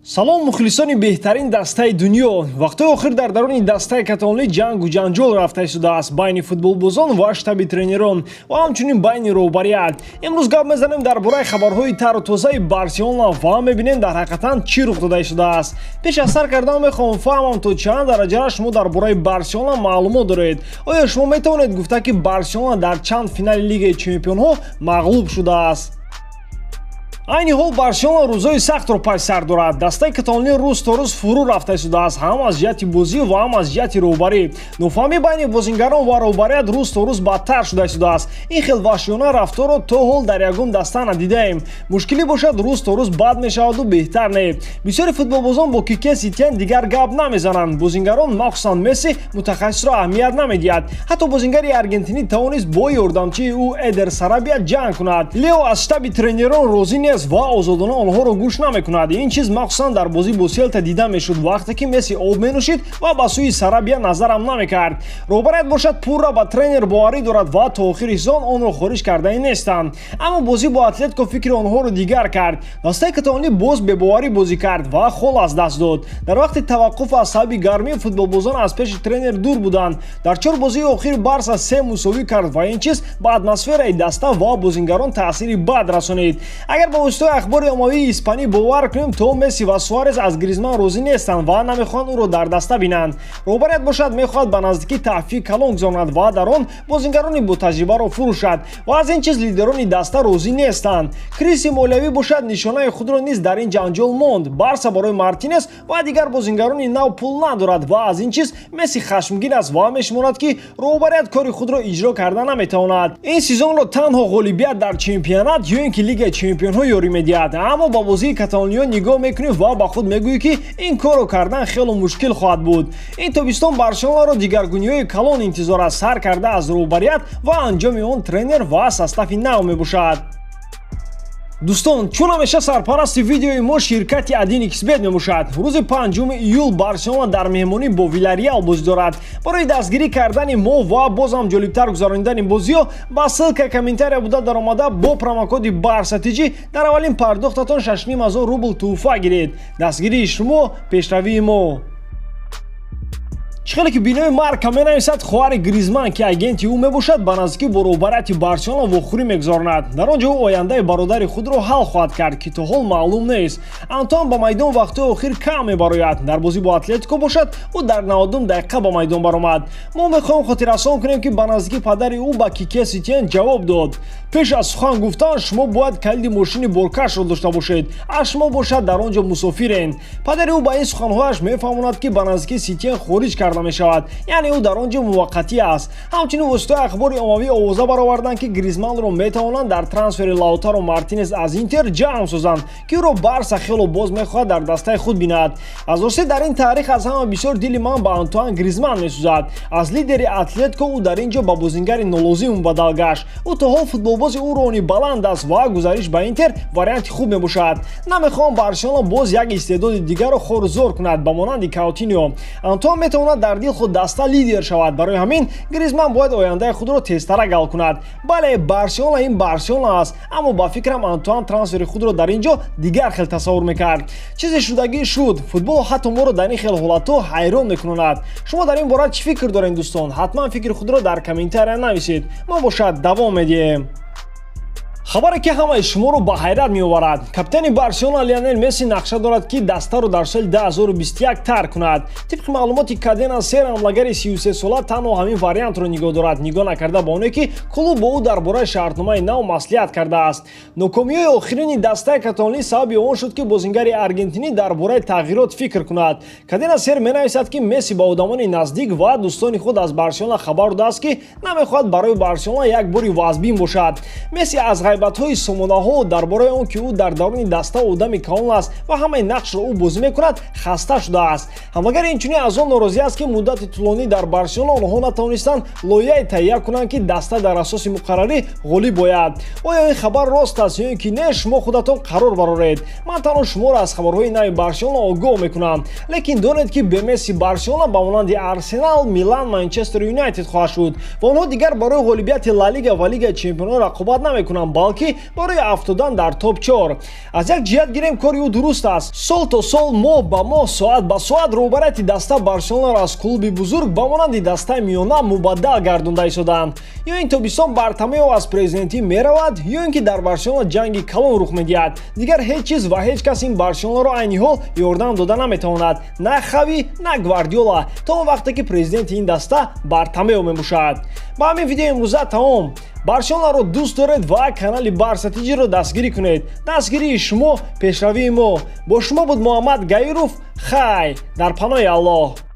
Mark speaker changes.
Speaker 1: салом мухлисони беҳтарин дастаи дунё. вақтҳои охир дар даруни дастаи каталонӣ ҷангу ҷанҷол рафта истодааст байни футболбозон ва штаби тренерон ва ҳамчунин байни роҳбарият. имрӯз гап мезанем дар бораи хабарҳои тару тозаи Барселона ва мебинем дар ҳақиқатан чӣ рух дода истодааст. пеш аз сар кардан мехоҳам фаҳмам то чанд дараҷа шумо дар бораи Барселона маълумот доред. оё шумо метавонед гуфта ки Барселона дар чанд финали Лигаи чемпионҳо мағлуб шудааст? айни ҳол Барселона рӯзҳои сахтро паш сар дорад. дастаи каталонӣ рӯз то рӯз фурӯ рафта истодааст, ҳам аз ҷиҳати бозӣ ва ҳам аз ҷиҳати роҳбарӣ. нофаҳмӣ байни бозингарон ва роҳбарият рӯз то рӯз бадтар шуда истодааст. ин хел ваҳшиёна рафторро то ҳол дар ягон даста надидаем. мушкилӣ бошад рӯз то рӯз бад мешаваду беҳтар не. бисёри футболбозон бо Кике Сетьен дигар гап намезананд. бозингарон махсусан Месси мутахассисро аҳамият намедиҳад. ҳатто бозингари аргентинӣ тавонист бо ёрдамчии ӯ Эдер Сарабия ҷанг кунад. Лео аз штаби тренерон розӣ нест ва озодона онҳоро гӯш намекунад. ин чиз махсусан дар бозӣ бо Селта дида мешуд, вақте ки Месси об менӯшид ва ба сӯи Сарабия назарам намекард. роҳбарият бошад пурра ба тренер боварӣ дорад ва то охири сезон онро хориҷ кардаи нестанд. аммо бозӣ бо Атлетико фикри онҳоро дигар кард. дастаи каталонӣ боз бебоварӣ бозӣ кард ва хол аз даст дод. дар вақти таваққуф аз сабаби гармии футболбозон аз пеши тренер дур буданд. дар 4 бозии охир Барса 3 мусовӣ кард ва ин чиз ба атмосфераи даста ва бозингарон таъсири бад расонид. агар ба воситаи ахбори оммавии испанӣ бовар кунем, то Месси ва Суарес аз Гризман розӣ нестанд ва намехоҳанд ӯро дар даста бинанд. роҳбарият бошад мехоҳад ба наздикӣ таъфи калон гузаронад ва дар он бозингарони ботаҷрибаро фурӯшад ва аз ин чиз лидерони даста розӣ нестанд. кризи молиявӣ бошад нишонаи худро низ дар ин ҷанҷол монд. Барса барои Мартинес ва дигар бозингарони нав пул надорад ва аз ин чиз Месси хашмгин аст ва мешуморад ки роҳбарият кори худро иҷро карда наметавонад. ин сезонро танҳо ғолибият дар чемпионат ё ин ки Лигаи чемпионҳо ёрӣ медиҳад. аммо ба бозии каталониё нигоҳ мекунӣ ва ба худ мегӯӣ ки ин корро кардан хело мушкил хоҳад буд. ин тобистон Барселонаро дигаргуниҳои калон интизор аз сар карда аз роҳбарият ва анҷоми он тренер ва состави нав мебошад. дӯстон, чун ҳамеша сарпарасти видеои мо ширкати Адин Xbet мебошад. рӯзи 5 июл Барселона дар меҳмонӣ бо Виларреал бозӣ дорад. барои дастгирӣ кардани мо ва боз ҳам ҷолибтар гузарондани бозиҳо ба ссилкаи комментария буда даромада бо промокоди барсатиҷӣ дар аввалин пардохтатон 6500 рубл тӯҳфа гиред. дастгирии шумо пешравии мо. чӣ ки бинои марка менависад хоҳари Гризман ки агенти ӯ мебошад ба наздикӣ бо роҳбарияти Барселона вохӯрӣ мегузаронад. дар он ҷо ӯ ояндаи бародари худро ҳал хоҳад кард ки то ҳол маълум нест. Антуан ба майдон вақтҳои охир кам мебарояд. дар бозӣ бо Атлетико бошад ӯ дар 90 дақиқа ба майдон баромад. мо мехоҳем хотиррасон кунем ки ба наздикӣ падари ӯ ба Кике Сетьен ҷавоб дод. пеш аз сухан гуфтан шумо бояд калиди мошини боркашро дошта бошед, аз шумо бошад дар он ҷо мусофирен. падари ӯ ба ин суханҳояш мефаҳмонад ки ба наздикӣ Сетьен хориҷ карда мешавад, яъне ӯ дар он ҷо муваққатӣ аст. ҳамчунин воситаи ахбори оммавӣ овоза бароварданд ки Гризманро метавонанд дар трансфери Лаутаро Мартинес аз Интер ҷамъ созанд ки ӯро Барса хело боз мехоҳад дар дастаи худ бинад. асоси дар ин таърих аз ҳама бисёр дили ман ба Антуан Гризман месӯзад. аз лидери Атлетико ӯ дар ин ҷо ба бозингари нолозим мубаддал гашт. ӯ то ҳол футболбози уровни баланд аст ва гузариш ба Интер варианти хуб мебошад. намехоҳам Барселона боз як истеъдоди дигарро хорузор кунад ба монанди Каутиньо. Антуан метавонад дар дил худ даста лидер шавад. барои ҳамин Гризман бояд ояндаи худро тезтара гал кунад. бале, Барселона ин Барселона аст, аммо ба фикрам Антуан трансфери худро дар ин ҷо дигар хел тасаввур мекард. чизе шудагӣ шуд. футбол ҳатто моро дар ин хел ҳолатҳо ҳайрон мекунонад. шумо дар ин бора чӣ фикр доред дӯстон? ҳатман фикри худро дар комментария нависед. мо бошад давом медиҳем. хабаре ки ҳамаи шуморо ба ҳайрат меоварад. капитани Барселона Лионел Месси нақша дорад ки дастаро дар соли 2021 тарк кунад. тибқи маълумоти Кадена Сер ҳамлагари 33 сола танҳо ҳамин вариантро нигоҳ дорад, нигоҳ накарда ба оне ки клуб бо ӯ дар бораи шартномаи нав маслиҳат кардааст. нокомиҳои охирини дастаи каталонӣ сабаби он шуд ки бозингари аргентинӣ дар бораи тағйирот фикр кунад. Кадена Сер менависад ки Месси ба одамони наздик ва дӯстони худ аз Барселона хабар додааст ки намехоҳад барои Барселона як бори вазбин бошад. Месси аз ғайбатҳои сомонаҳо дар бораи он ки ӯ дар даруни даста одами калон аст ва ҳамаи нақшро ӯ бозӣ мекунад хаста шудааст. ҳамлагари инчунин аз он норозӣ аст ки муддати тӯлонӣ дар Барселона онҳо натавонистанд лоиҳае таҳия кунанд ки даста дар асоси муқаррарӣ ғолиб ояд. оё ин хабар рост аст ё ин ки не? шумо худатон қарор бароред. ман танҳо шуморо аз хабарҳои нави Барселона огоҳ мекунам. лекин донед ки бе Месси Барселона ба монанди Арсенал, Милан, Манчестер Юнайтед хоҳад шуд ва онҳо дигар барои ғолибияти Ла Лига ва Лигаи чемпионҳо рақобат намекунанд, балки барои афтодан дар топ 4. Аз як ҷиҳат гирем кори ӯ дуруст аст. Сол то сол, моҳ ба моҳ, соат ба соат рӯбарияти даста Барселонаро аз клуби бузург ба монанди дастаи миёна мубаддал гардонда истоданд. Ё ин тобистон Бартомео аз президентӣ меравад, ё ин ки дар Барселона ҷанги калон рух медиҳад. Дигар ҳеҷ чиз ва ҳеҷ кас ин Барселонаро айни ҳол ёрдам дода наметавонад. На Хави, на Гвардиола, то он вақте ки президенти ин даста Бартомео мебошад. Ба ҳамин видеои имрӯза тамом. Барселонаро дӯст доред ва канали БАРСЕТиҷиро дастгирӣ кунед. Дастгирии шумо, пешравии мо. Бо шумо буд Муҳаммад Гаиров. Хай дар паноҳи Аллоҳ.